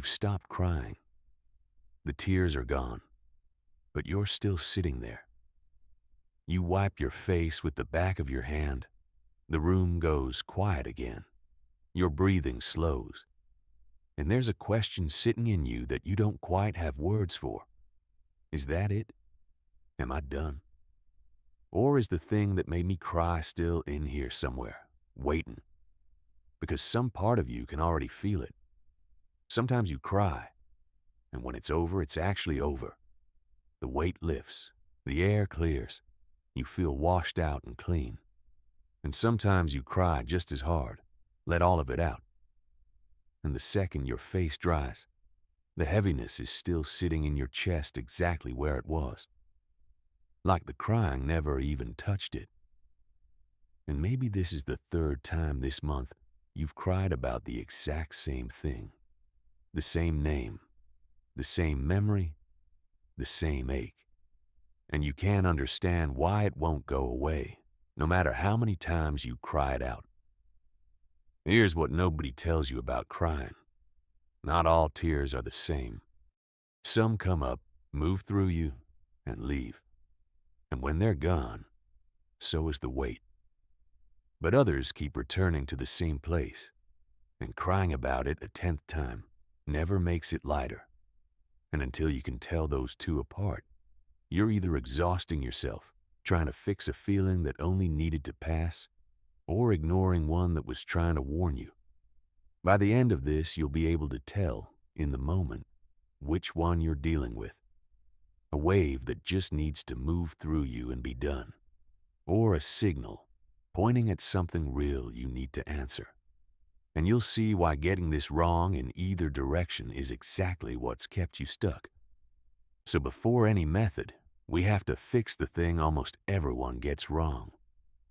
You've stopped crying. The tears are gone, but you're still sitting there. You wipe your face with the back of your hand. The room goes quiet again. Your breathing slows. And there's a question sitting in you that you don't quite have words for. Is that it? Am I done? Or is the thing that made me cry still in here somewhere, waiting? Because some part of you can already feel it. Sometimes you cry, and when it's over, it's actually over. The weight lifts, the air clears, you feel washed out and clean. And sometimes you cry just as hard, let all of it out. And the second your face dries, the heaviness is still sitting in your chest exactly where it was. Like the crying never even touched it. And maybe this is the third time this month you've cried about the exact same thing. The same name, the same memory, the same ache. And you can't understand why it won't go away, no matter how many times you cry it out. Here's what nobody tells you about crying. Not all tears are the same. Some come up, move through you, and leave. And when they're gone, so is the weight. But others keep returning to the same place, and crying about it a 10th time never makes it lighter. And until you can tell those two apart, you're either exhausting yourself, trying to fix a feeling that only needed to pass, or ignoring one that was trying to warn you. By the end of this, you'll be able to tell, in the moment, which one you're dealing with. A wave that just needs to move through you and be done, or a signal pointing at something real you need to answer. And you'll see why getting this wrong in either direction is exactly what's kept you stuck. So before any method, we have to fix the thing almost everyone gets wrong.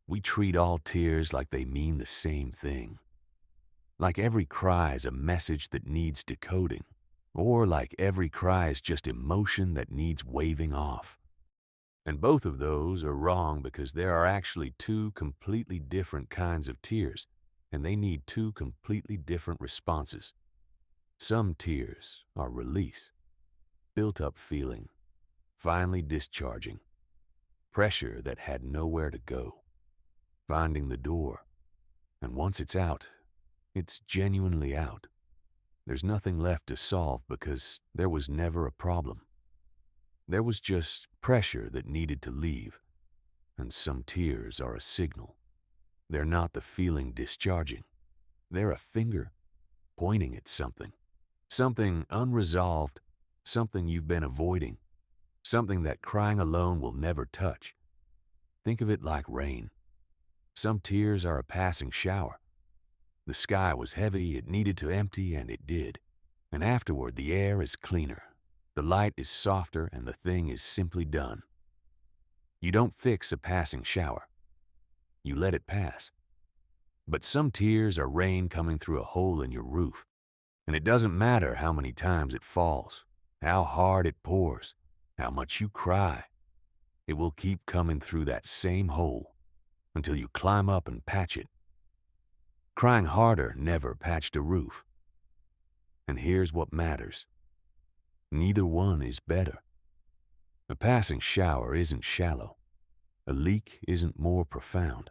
We treat all tears like they mean the same thing. Like every cry is a message that needs decoding, or like every cry is just emotion that needs waving off. And both of those are wrong because there are actually two completely different kinds of tears, and they need two completely different responses. Some tears are release, built-up feeling, finally discharging, pressure that had nowhere to go, finding the door, and once it's out, it's genuinely out. There's nothing left to solve because there was never a problem. There was just pressure that needed to leave, and some tears are a signal. They're not the feeling discharging. They're a finger pointing at something. Something unresolved, something you've been avoiding, something that crying alone will never touch. Think of it like rain. Some tears are a passing shower. The sky was heavy, it needed to empty, and it did. And afterward, the air is cleaner, the light is softer, and the thing is simply done. You don't fix a passing shower. You let it pass. But some tears are rain coming through a hole in your roof, and it doesn't matter how many times it falls, how hard it pours, how much you cry. It will keep coming through that same hole until you climb up and patch it. Crying harder never patched a roof. And here's what matters. Neither one is better. A passing shower isn't shallow. A leak isn't more profound.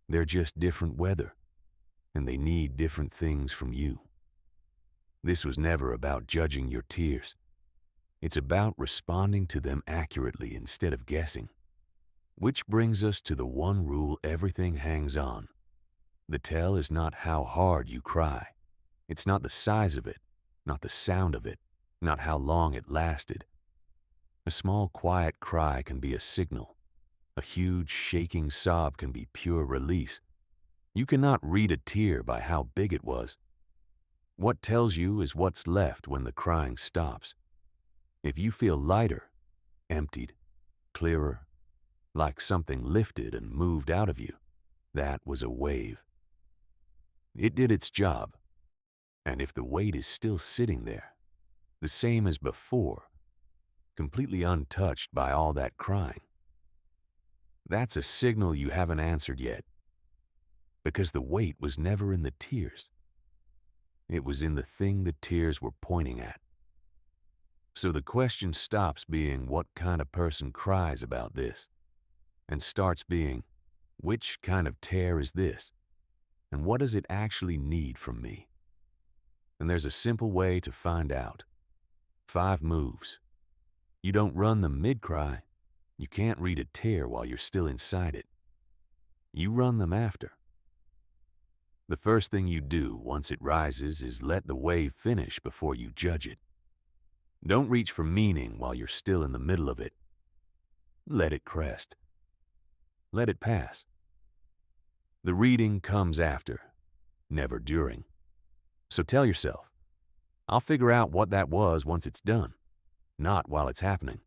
They're just different weather, and they need different things from you. This was never about judging your tears. It's about responding to them accurately instead of guessing. Which brings us to the one rule everything hangs on. The tell is not how hard you cry. It's not the size of it, not the sound of it, not how long it lasted. A small quiet cry can be a signal. A huge shaking sob can be pure release. You cannot read a tear by how big it was. What tells you is what's left when the crying stops. If you feel lighter, emptied, clearer, like something lifted and moved out of you, that was a wave. It did its job. And if the weight is still sitting there, the same as before, completely untouched by all that crying, that's a signal you haven't answered yet, because the weight was never in the tears. It was in the thing the tears were pointing at. So the question stops being what kind of person cries about this and starts being which kind of tear is this and what does it actually need from me? And there's a simple way to find out. 5 moves. You don't run them mid-cry. You can't read a tear while you're still inside it. You run them after. The first thing you do once it rises is let the wave finish before you judge it. Don't reach for meaning while you're still in the middle of it. Let it crest. Let it pass. The reading comes after, never during. So tell yourself, I'll figure out what that was once it's done, not while it's happening.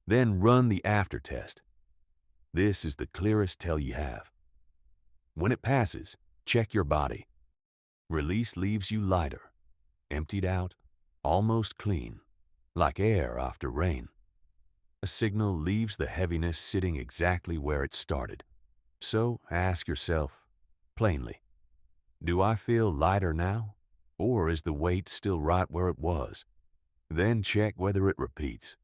Then run the after test. This is the clearest tell you have. When it passes, check your body. Release leaves you lighter, emptied out, almost clean, like air after rain. A signal leaves the heaviness sitting exactly where it started. So ask yourself, plainly, do I feel lighter now, or is the weight still right where it was? Then check whether it repeats.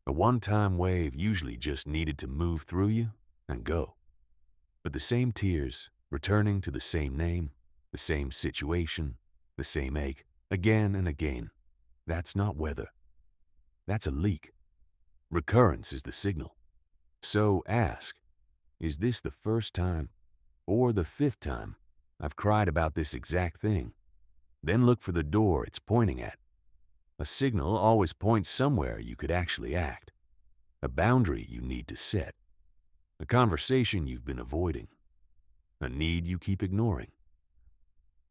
A one-time wave usually just needed to move through you and go. But the same tears, returning to the same name, the same situation, the same ache, again and again, that's not weather. That's a leak. Recurrence is the signal. So ask, is this the first time or the 5th time I've cried about this exact thing? Then look for the door it's pointing at. A signal always points somewhere you could actually act. A boundary you need to set. A conversation you've been avoiding. A need you keep ignoring.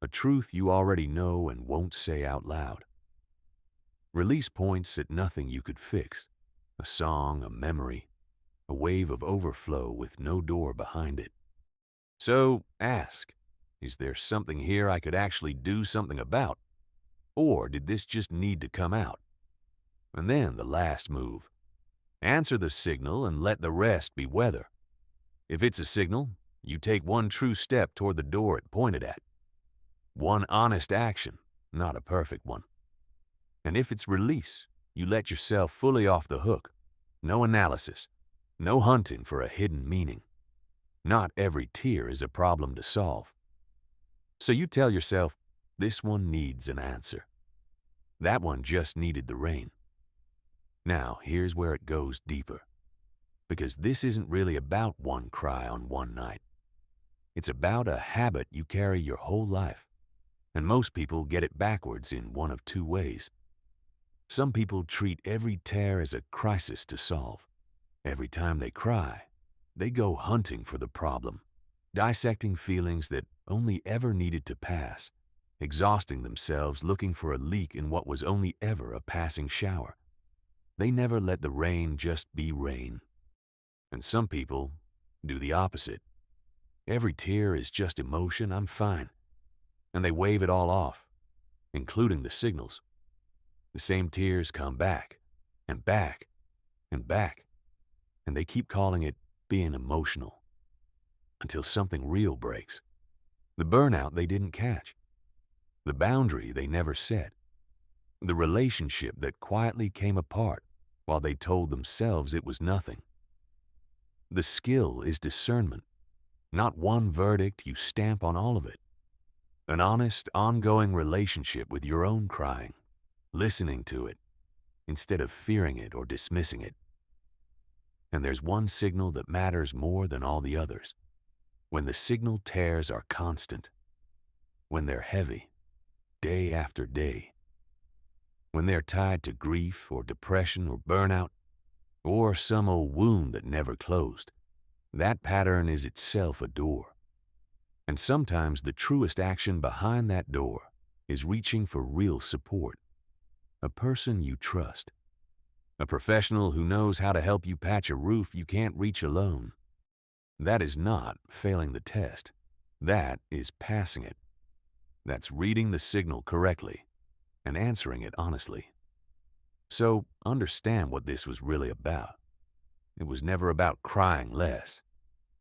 A truth you already know and won't say out loud. Release points at nothing you could fix. A song, a memory, a wave of overflow with no door behind it. So ask, is there something here I could actually do something about? Or did this just need to come out? And then the last move. Answer the signal and let the rest be weather. If it's a signal, you take one true step toward the door it pointed at. One honest action, not a perfect one. And if it's release, you let yourself fully off the hook. No analysis, no hunting for a hidden meaning. Not every tear is a problem to solve. So you tell yourself, this one needs an answer. That one just needed the rain. Now, here's where it goes deeper. Because this isn't really about one cry on one night. It's about a habit you carry your whole life. And most people get it backwards in one of 2 ways. Some people treat every tear as a crisis to solve. Every time they cry, they go hunting for the problem, dissecting feelings that only ever needed to pass, exhausting themselves looking for a leak in what was only ever a passing shower. They never let the rain just be rain. And some people do the opposite. Every tear is just emotion, I'm fine. And they wave it all off, including the signals. The same tears come back, and back, and back, and they keep calling it being emotional, until something real breaks. The burnout they didn't catch, the boundary they never set, the relationship that quietly came apart while they told themselves it was nothing. The skill is discernment, not one verdict you stamp on all of it. An honest, ongoing relationship with your own crying, listening to it, instead of fearing it or dismissing it. And there's one signal that matters more than all the others. When the signal tears are constant, when they're heavy, day after day, when they're tied to grief or depression or burnout, or some old wound that never closed, that pattern is itself a door. And sometimes the truest action behind that door is reaching for real support. A person you trust. A professional who knows how to help you patch a roof you can't reach alone. That is not failing the test. That is passing it. That's reading the signal correctly and answering it honestly. So understand what this was really about. It was never about crying less.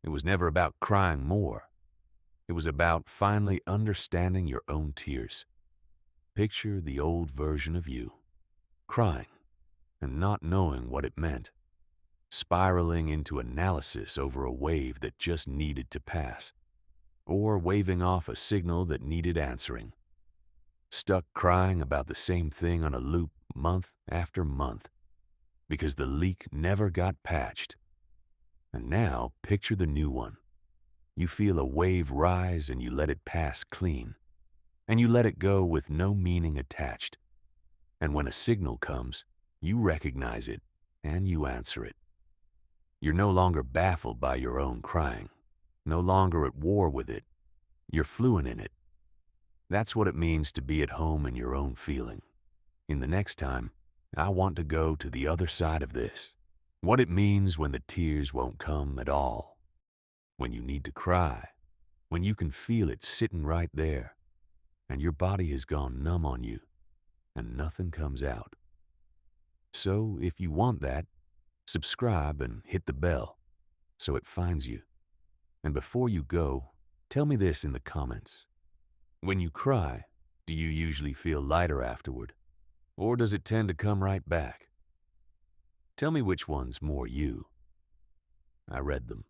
It was never about crying more. It was about finally understanding your own tears. Picture the old version of you, crying and not knowing what it meant, spiraling into analysis over a wave that just needed to pass, or waving off a signal that needed answering, stuck crying about the same thing on a loop month after month because the leak never got patched. And now picture the new one. You feel a wave rise and you let it pass clean, and you let it go with no meaning attached. And when a signal comes, you recognize it and you answer it. You're no longer baffled by your own crying, no longer at war with it. You're fluent in it. That's what it means to be at home in your own feeling. In the next time, I want to go to the other side of this. What it means when the tears won't come at all. When you need to cry. When you can feel it sitting right there, and your body has gone numb on you, and nothing comes out. So if you want that, subscribe and hit the bell so it finds you. And before you go, tell me this in the comments. When you cry, do you usually feel lighter afterward? Or does it tend to come right back? Tell me which one's more you. I read them.